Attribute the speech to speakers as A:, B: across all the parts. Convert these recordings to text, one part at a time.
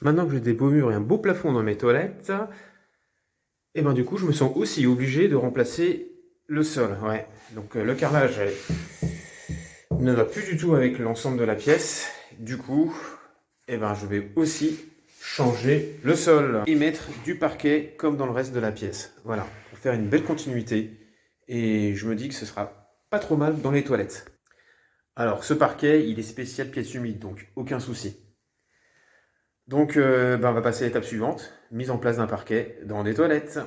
A: Maintenant que j'ai des beaux murs et un beau plafond dans mes toilettes, et ben du coup je me sens aussi obligé de remplacer le sol. Ouais. Donc le carrelage ne va plus du tout avec l'ensemble de la pièce. Du coup, et ben je vais aussi changer le sol et mettre du parquet comme dans le reste de la pièce. Voilà, pour faire une belle continuité. Et je me dis que ce sera pas trop mal dans les toilettes. Alors ce parquet, il est spécial pièce humide, donc aucun souci. Donc, on va passer à l'étape suivante, mise en place d'un parquet dans des toilettes.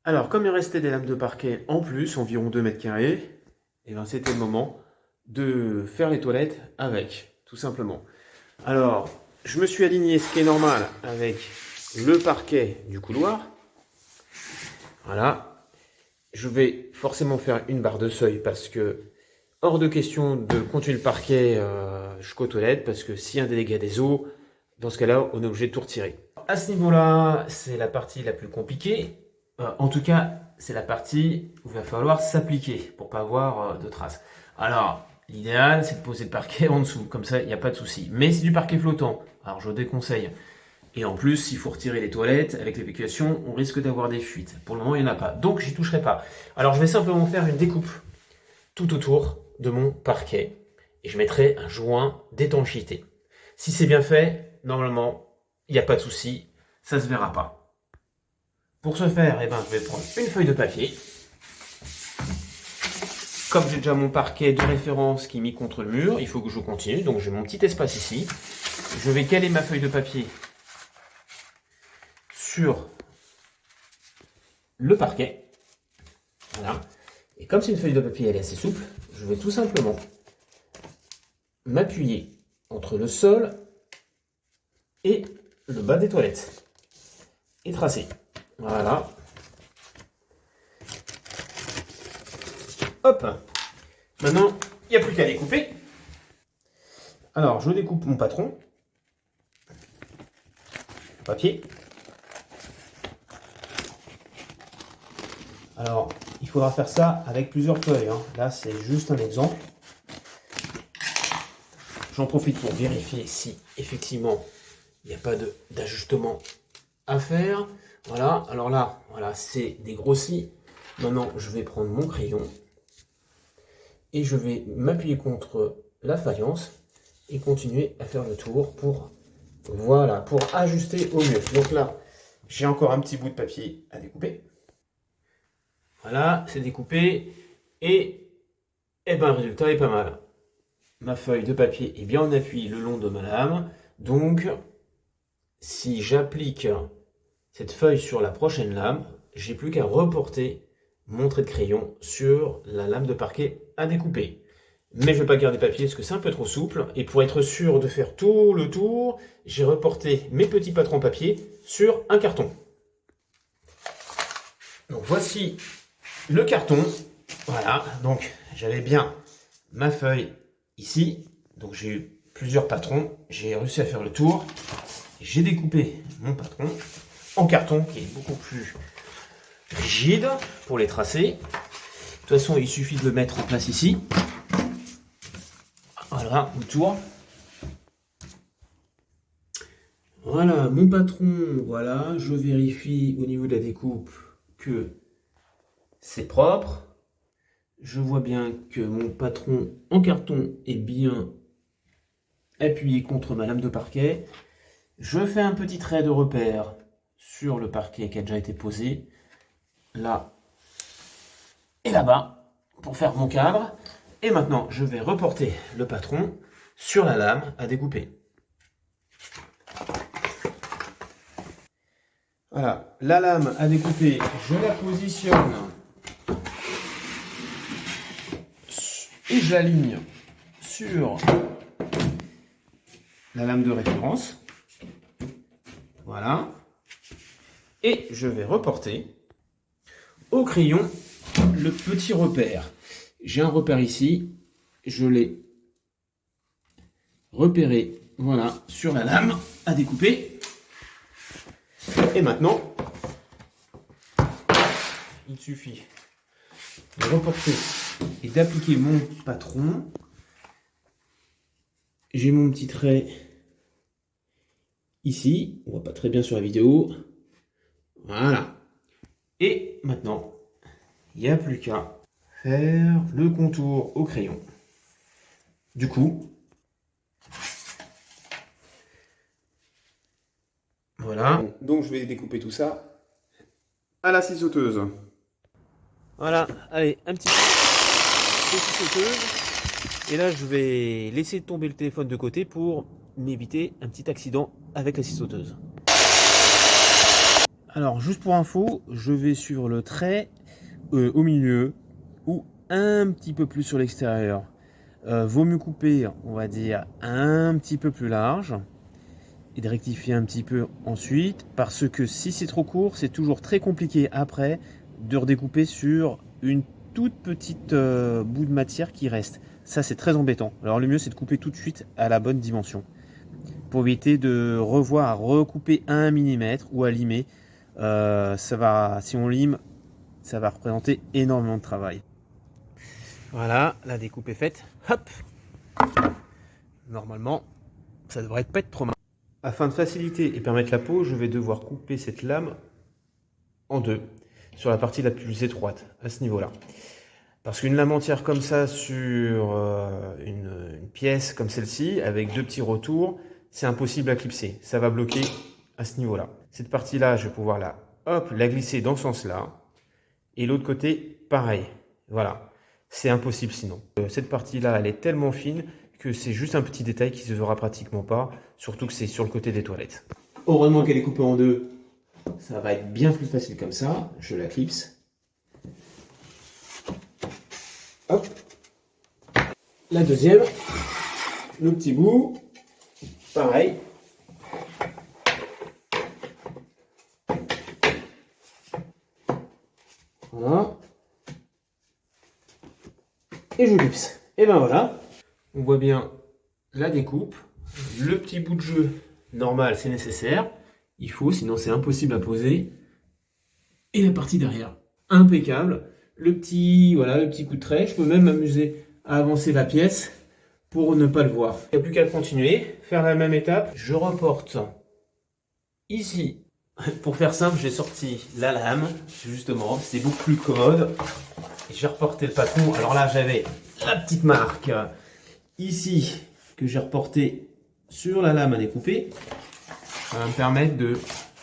A: Alors, comme il restait des lames de parquet en plus, environ 2 mètres carrés, et ben, c'était le moment de faire les toilettes avec, tout simplement. Alors, je me suis aligné, ce qui est normal, avec le parquet du couloir. Voilà. Je vais forcément faire une barre de seuil parce que hors de question de continuer le parquet jusqu'aux toilettes, parce que s'il y a un dégât des eaux, dans ce cas-là, on est obligé de tout retirer. À ce niveau-là, c'est la partie la plus compliquée. En tout cas, c'est la partie où il va falloir s'appliquer pour pas avoir de traces. Alors, l'idéal, c'est de poser le parquet en dessous, comme ça, il n'y a pas de souci. Mais c'est du parquet flottant, alors je déconseille. Et en plus, s'il faut retirer les toilettes, avec l'évacuation, on risque d'avoir des fuites. Pour le moment, il n'y en a pas. Donc, j'y toucherai pas. Alors, je vais simplement faire une découpe tout autour de mon parquet. Et je mettrai un joint d'étanchéité. Si c'est bien fait, normalement, il n'y a pas de souci, ça ne se verra pas. Pour ce faire, je vais prendre une feuille de papier. Comme j'ai déjà mon parquet de référence qui est mis contre le mur, il faut que je continue. Donc j'ai mon petit espace ici. Je vais caler ma feuille de papier sur le parquet. Voilà. Et comme c'est une feuille de papier, elle est assez souple, je vais tout simplement m'appuyer entre le sol et le bas des toilettes. Et tracer. Voilà. Hop. Maintenant, il n'y a plus qu'à découper. Alors, je découpe mon patron. Papier. Alors, il faudra faire ça avec plusieurs feuilles. Là, c'est juste un exemple. J'en profite pour vérifier si, effectivement, il n'y a pas d'ajustement à faire. Voilà, alors là, voilà, c'est dégrossi. Maintenant, je vais prendre mon crayon et je vais m'appuyer contre la faïence et continuer à faire le tour pour, voilà, pour ajuster au mieux. Donc là, j'ai encore un petit bout de papier à découper. Voilà, c'est découpé et le résultat est pas mal. Ma feuille de papier est bien en appui le long de ma lame. Donc, si j'applique cette feuille sur la prochaine lame, j'ai plus qu'à reporter mon trait de crayon sur la lame de parquet à découper. Mais je ne vais pas garder papier parce que c'est un peu trop souple. Et pour être sûr de faire tout le tour, j'ai reporté mes petits patrons papier sur un carton. Donc voici le carton. Voilà, donc j'avais bien ma feuille ici. Donc j'ai eu plusieurs patrons. J'ai réussi à faire le tour. J'ai découpé mon patron en carton qui est beaucoup plus rigide pour les tracer. De toute façon, il suffit de le mettre en place ici. Voilà, autour. Voilà, mon patron, voilà, je vérifie au niveau de la découpe que c'est propre. Je vois bien que mon patron en carton est bien appuyé contre ma lame de parquet. Je fais un petit trait de repère sur le parquet qui a déjà été posé, là et là-bas, pour faire mon cadre. Et maintenant, je vais reporter le patron sur la lame à découper. Voilà, la lame à découper, je la positionne et je l'aligne sur la lame de référence. Voilà. Et je vais reporter au crayon le petit repère. J'ai un repère ici, je l'ai repéré, voilà, sur la lame à découper. Et maintenant, il suffit de reporter et d'appliquer mon patron. J'ai mon petit trait ici, on voit pas très bien sur la vidéo. Voilà. Et maintenant, il n'y a plus qu'à faire le contour au crayon. Du coup, voilà. Donc je vais découper tout ça à la scie sauteuse. Voilà, allez, un petit peu de scie sauteuse. Et là, je vais laisser tomber le téléphone de côté pour m'éviter un petit accident avec la scie sauteuse. Alors, juste pour info, je vais suivre le trait au milieu ou un petit peu plus sur l'extérieur. Vaut mieux couper, on va dire, un petit peu plus large et de rectifier un petit peu ensuite, parce que si c'est trop court, c'est toujours très compliqué après de redécouper sur une toute petite bout de matière qui reste. Ça, c'est très embêtant. Alors le mieux, c'est de couper tout de suite à la bonne dimension pour éviter de revoir à recouper 1 mm ou à limer. Si on lime, ça va représenter énormément de travail. Voilà, la découpe est faite. Hop. Normalement, ça devrait pas être trop mal. Afin de faciliter et permettre la pose, je vais devoir couper cette lame en deux, sur la partie la plus étroite, à ce niveau-là. Parce qu'une lame entière comme ça sur une pièce comme celle-ci, avec 2 petits retours, c'est impossible à clipser. Ça va bloquer à ce niveau-là. Cette partie-là, je vais pouvoir la glisser dans ce sens-là. Et l'autre côté, pareil. Voilà. C'est impossible sinon. Cette partie-là, elle est tellement fine que c'est juste un petit détail qui se verra pratiquement pas, surtout que c'est sur le côté des toilettes. Heureusement qu'elle est coupée en deux, ça va être bien plus facile comme ça. Je la clipse. Hop. La deuxième, le petit bout, pareil. Voilà. Et je clipse. Et ben voilà. On voit bien la découpe. Le petit bout de jeu normal, c'est nécessaire. Il faut, sinon c'est impossible à poser. Et la partie derrière, impeccable. Le petit coup de trait. Je peux même m'amuser à avancer la pièce pour ne pas le voir. Il n'y a plus qu'à continuer, faire la même étape. Je reporte ici. Pour faire simple, j'ai sorti la lame, justement, c'est beaucoup plus commode. J'ai reporté le patron. Alors là, j'avais la petite marque ici que j'ai reporté sur la lame à découper. Ça va me permettre de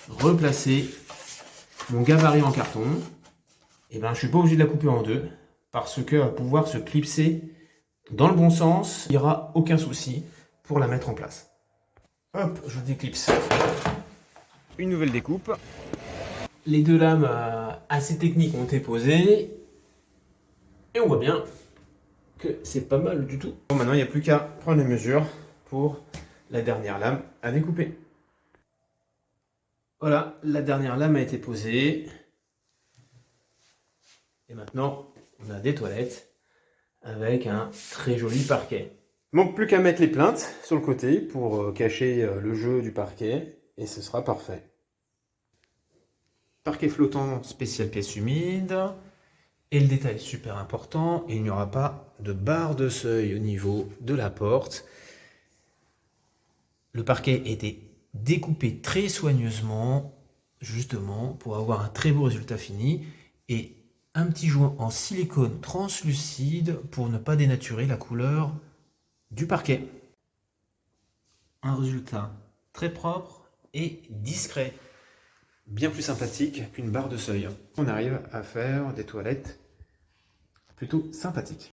A: replacer mon gabarit en carton. Et ben, je suis pas obligé de la couper en deux parce que va pouvoir se clipser dans le bon sens. Il n'y aura aucun souci pour la mettre en place. Hop, je déclipse. Une nouvelle découpe. Les deux lames assez techniques ont été posées. Et on voit bien que c'est pas mal du tout. Bon, maintenant, il n'y a plus qu'à prendre les mesures pour la dernière lame à découper. Voilà, la dernière lame a été posée. Et maintenant, on a des toilettes avec un très joli parquet. Il manque plus qu'à mettre les plaintes sur le côté pour cacher le jeu du parquet. Et ce sera parfait. Parquet flottant spécial pièce humide. Et le détail super important, il n'y aura pas de barre de seuil au niveau de la porte. Le parquet était découpé très soigneusement, justement, pour avoir un très beau résultat fini. Et un petit joint en silicone translucide pour ne pas dénaturer la couleur du parquet. Un résultat très propre et discret. Bien plus sympathique qu'une barre de seuil. On arrive à faire des toilettes plutôt sympathiques.